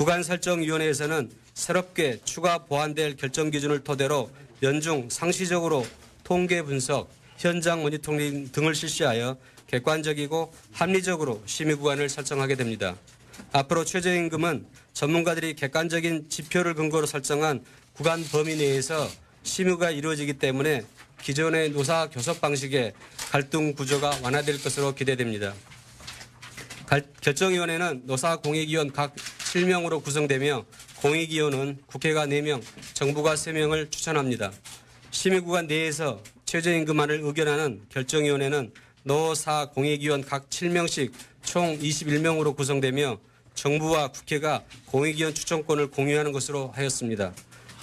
구간설정위원회에서는 새롭게 추가 보완될 결정 기준을 토대로 연중 상시적으로 통계 분석, 현장 모니터링 등을 실시하여 객관적이고 합리적으로 심의 구간을 설정하게 됩니다. 앞으로 최저임금은 전문가들이 객관적인 지표를 근거로 설정한 구간 범위 내에서 심의가 이루어지기 때문에 기존의 노사 교섭 방식의 갈등 구조가 완화될 것으로 기대됩니다. 결정위원회는 노사공익위원 각 7명으로 구성되며 공익위원은 국회가 4명, 정부가 3명을 추천합니다. 심의구간 내에서 최저임금안을 의견하는 결정위원회는 노사공익위원 각 7명씩 총 21명으로 구성되며 정부와 국회가 공익위원 추천권을 공유하는 것으로 하였습니다.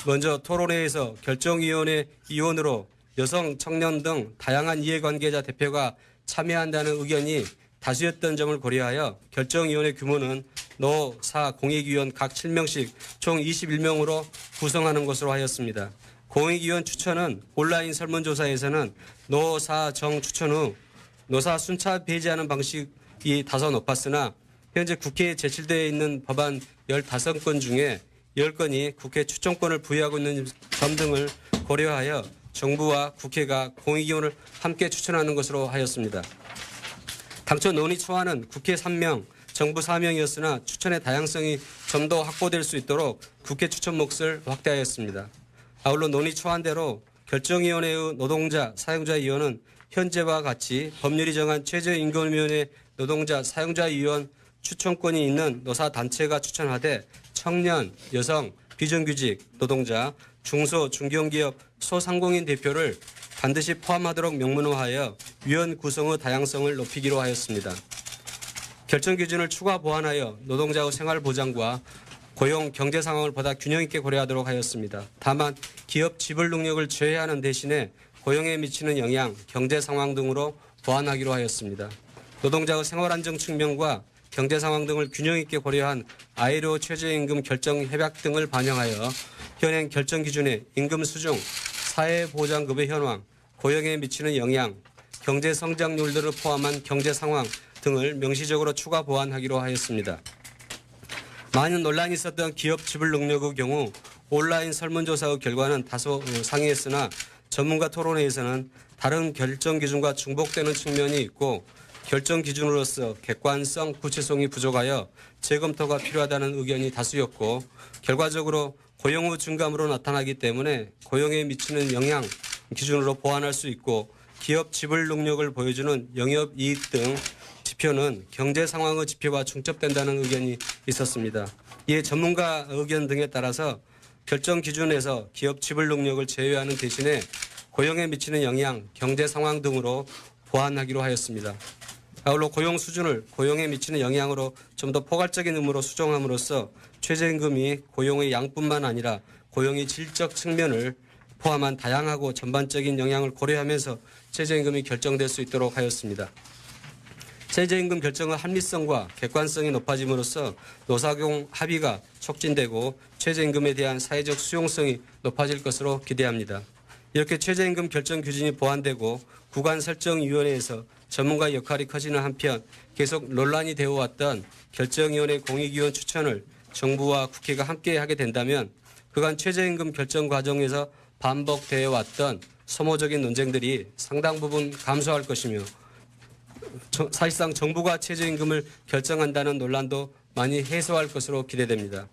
먼저 토론회에서 결정위원회 위원으로 여성, 청년 등 다양한 이해관계자 대표가 참여한다는 의견이 다수였던 점을 고려하여 결정위원회 규모는 노사공익위원 각 7명씩 총 21명으로 구성하는 것으로 하였습니다. 공익위원 추천은 온라인 설문조사에서는 노사정 추천 후 노사 순차 배제하는 방식이 다소 높았으나 현재 국회에 제출되어 있는 법안 15건 중에 10건이 국회 추천권을 부여하고 있는 점 등을 고려하여 정부와 국회가 공익위원을 함께 추천하는 것으로 하였습니다. 당초 논의 초안은 국회 3명, 정부 4명이었으나 추천의 다양성이 좀 더 확보될 수 있도록 국회 추천 몫을 확대하였습니다. 아울러 논의 초안대로 결정위원회의 노동자, 사용자위원은 현재와 같이 법률이 정한 최저임금위원회 노동자, 사용자위원 추천권이 있는 노사단체가 추천하되 청년, 여성, 비정규직, 노동자, 중소, 중견기업, 소상공인 대표를 반드시 포함하도록 명문화하여 위원 구성의 다양성을 높이기로 하였습니다. 결정 기준을 추가 보완하여 노동자의 생활 보장과 고용, 경제 상황을 보다 균형 있게 고려하도록 하였습니다. 다만 기업 지불 능력을 제외하는 대신에 고용에 미치는 영향, 경제 상황 등으로 보완하기로 하였습니다. 노동자의 생활 안정 측면과 경제 상황 등을 균형 있게 고려한 ILO 최저임금 결정 협약 등을 반영하여 현행 결정 기준의 임금 수준, 사회보장급의 현황, 고용에 미치는 영향, 경제 성장률들을 포함한 경제 상황 등을 명시적으로 추가 보완하기로 하였습니다. 많은 논란이 있었던 기업 지불 능력의 경우 온라인 설문조사의 결과는 다소 상이했으나 전문가 토론회에서는 다른 결정 기준과 중복되는 측면이 있고 결정 기준으로서 객관성, 구체성이 부족하여 재검토가 필요하다는 의견이 다수였고 결과적으로 고용의 증감으로 나타나기 때문에 고용에 미치는 영향 기준으로 보완할 수 있고 기업 지불 능력을 보여주는 영업이익 등 지표는 경제 상황의 지표와 중첩된다는 의견이 있었습니다. 이에 전문가 의견 등에 따라서 결정 기준에서 기업 지불 능력을 제외하는 대신에 고용에 미치는 영향, 경제 상황 등으로 보완하기로 하였습니다. 아울러 고용 수준을 고용에 미치는 영향으로 좀 더 포괄적인 의무로 수정함으로써 최저임금이 고용의 양뿐만 아니라 고용의 질적 측면을 포함한 다양하고 전반적인 영향을 고려하면서 최저임금이 결정될 수 있도록 하였습니다. 최저임금 결정의 합리성과 객관성이 높아짐으로써 노사공 합의가 촉진되고 최저임금에 대한 사회적 수용성이 높아질 것으로 기대합니다. 이렇게 최저임금 결정 기준이 보완되고 구간설정위원회에서 전문가의 역할이 커지는 한편 계속 논란이 되어 왔던 결정위원회 공익위원 추천을 정부와 국회가 함께 하게 된다면 그간 최저임금 결정 과정에서 반복되어 왔던 소모적인 논쟁들이 상당 부분 감소할 것이며 사실상 정부가 최저임금을 결정한다는 논란도 많이 해소할 것으로 기대됩니다.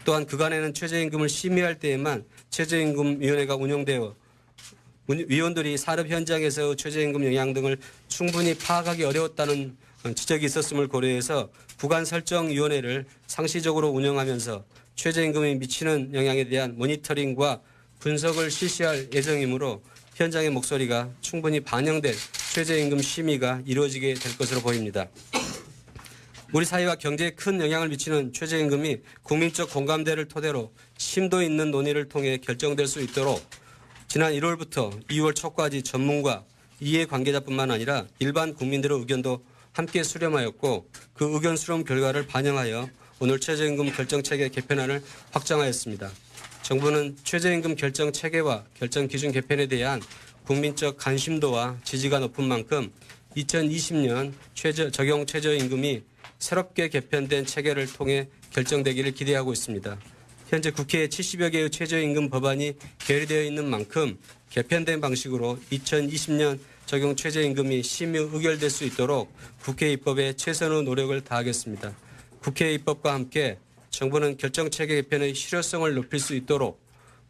또한 그간에는 최저임금을 심의할 때에만 최저임금위원회가 운영되어 위원들이 산업 현장에서 최저임금 영향 등을 충분히 파악하기 어려웠다는 지적이 있었음을 고려해서 구간설정위원회를 상시적으로 운영하면서 최저임금이 미치는 영향에 대한 모니터링과 분석을 실시할 예정이므로 현장의 목소리가 충분히 반영된 최저임금 심의가 이루어지게 될 것으로 보입니다. 우리 사회와 경제에 큰 영향을 미치는 최저임금이 국민적 공감대를 토대로 심도 있는 논의를 통해 결정될 수 있도록 지난 1월부터 2월 초까지 전문가, 이해관계자뿐만 아니라 일반 국민들의 의견도 함께 수렴하였고 그 의견 수렴 결과를 반영하여 오늘 최저임금 결정체계 개편안을 확정하였습니다. 정부는 최저임금 결정 체계와 결정 기준 개편에 대한 국민적 관심도와 지지가 높은 만큼 2020년 적용 최저임금이 새롭게 개편된 체계를 통해 결정되기를 기대하고 있습니다. 현재 국회에 70여 개의 최저임금 법안이 결의되어 있는 만큼 개편된 방식으로 2020년 적용 최저임금이 심의 의결될 수 있도록 국회 입법에 최선의 노력을 다하겠습니다. 국회 입법과 함께 정부는 결정체계 개편의 실효성을 높일 수 있도록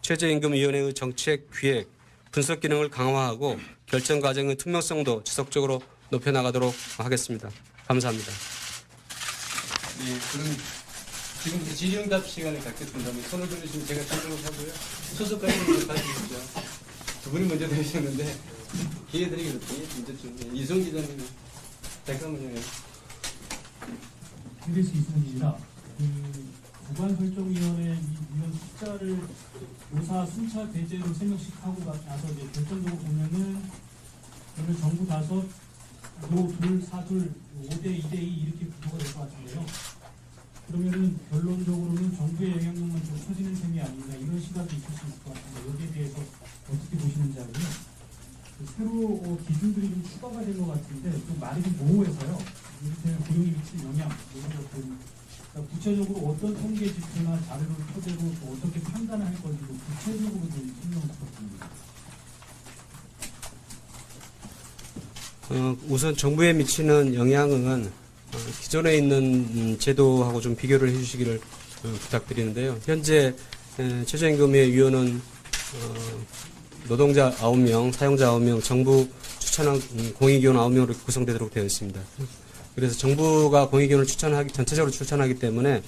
최저임금위원회의 정책 기획, 분석 기능을 강화하고 결정 과정의 투명성도 지속적으로 높여나가도록 하겠습니다. 감사합니다. 네, 그럼 지금부터 질의응답 시간을 갖겠습니다. 손을 들으시면 제가 질문을 하고요. 소속까지는 가지시죠. 두 분이 먼저 되셨는데 기회 드리겠습니다. 문제점. 이송 기자님 잠깐만요. KBS 이승훈입니다. 구간설정위원회 위원 숫자를 노사 순차 배제로 3명씩 하고 나서 이제 결정적으로 보면은 그러면 정부 5, 노 2, 4, 2, 5대 2대 2 이렇게 구도가 될 것 같은데요. 그러면은 결론적으로는 정부의 영향력만 좀 커지는 셈이 아닌가 이런 시각이 있을 수 있을 것 같은데 여기에 대해서 어떻게 보시는지 알고요. 새로 기준들이 좀 추가가 된 것 같은데 좀 말이 좀 모호해서요. 이를테면 고용에 미치는 영향 이런 것들 그러니까 구체적으로 어떤 통계 지표나 자료를 토대로 또 어떻게 판단을 할 건지 구체적으로 좀 설명 부탁드립니다. 우선 정부에 미치는 영향은 기존에 있는 제도하고 좀 비교를 해주시기를 부탁드리는데요. 현재 최저임금의 위원은 노동자 9명, 사용자 9명, 정부 추천한 공익위원 9명으로 구성되도록 되어 있습니다. 그래서 정부가 공익위원을 전체적으로 추천하기 때문에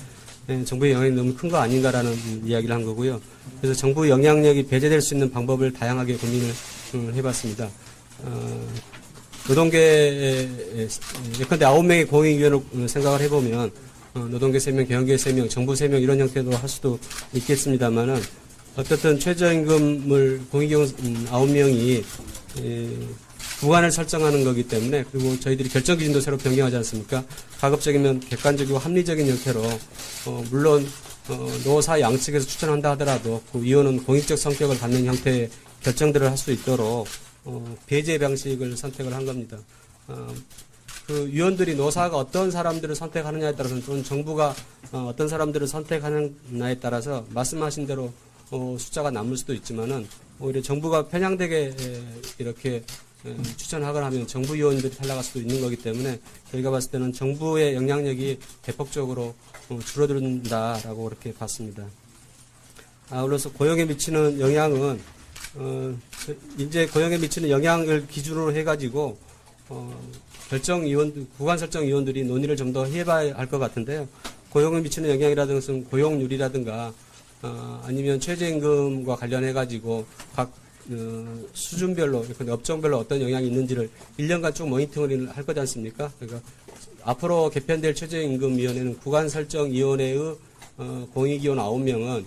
정부의 영향이 너무 큰 거 아닌가라는 이야기를 한 거고요. 그래서 정부 영향력이 배제될 수 있는 방법을 다양하게 고민을 해봤습니다. 노동계 예컨대 9명의 공익위원을 생각을 해보면 노동계 3명, 경영계 3명, 정부 3명 이런 형태로 할 수도 있겠습니다만은 어떻든 최저임금을 공익위원 9명이 구간을 설정하는 거기 때문에 그리고 저희들이 결정 기준도 새로 변경하지 않습니까? 가급적이면 객관적이고 합리적인 형태로 물론 노사 양측에서 추천한다 하더라도 그 위원은 공익적 성격을 갖는 형태의 결정들을 할 수 있도록 배제 방식을 선택을 한 겁니다. 그 위원들이 노사가 어떤 사람들을 선택하느냐에 따라서는 또는 정부가 어떤 사람들을 선택하느냐에 따라서 말씀하신 대로 숫자가 남을 수도 있지만은 오히려 정부가 편향되게 이렇게 추천하거나 하면 정부 위원들이 탈락할 수도 있는 거기 때문에 저희가 봤을 때는 정부의 영향력이 대폭적으로 줄어든다라고 그렇게 봤습니다. 아울러서 고용에 미치는 영향은 이제 고용에 미치는 영향을 기준으로 해가지고 구간 설정 위원들이 논의를 좀 더 해봐야 할 것 같은데요. 고용에 미치는 영향이라든가 고용률이라든가 아니면 최저임금과 관련해가지고 각 수준별로, 업종별로 어떤 영향이 있는지를 1년간 쭉 모니터링을 할 거지 않습니까? 그러니까 앞으로 개편될 최저임금위원회는 구간설정위원회의 공익위원 9명은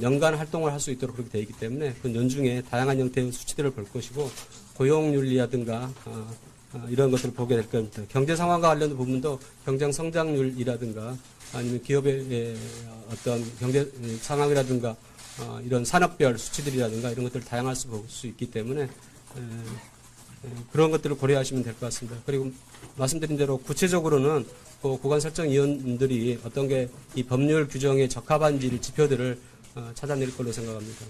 연간 활동을 할 수 있도록 그렇게 되어 있기 때문에 그 연중에 다양한 형태의 수치들을 볼 것이고 고용률이라든가 이런 것들을 보게 될 겁니다. 경제 상황과 관련된 부분도 경쟁 성장률이라든가 아니면 기업의 어떤 경제 상황이라든가 이런 산업별 수치들이라든가 이런 것들을 다양할 수 있기 때문에 그런 것들을 고려하시면 될 것 같습니다. 그리고 말씀드린 대로 구체적으로는 그 구간설정위원들이 어떤 게 이 법률 규정에 적합한지 지표들을 찾아낼 걸로 생각합니다.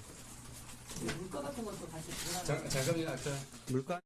물가 같은 것도 다시 잠깐만요. 아까 물가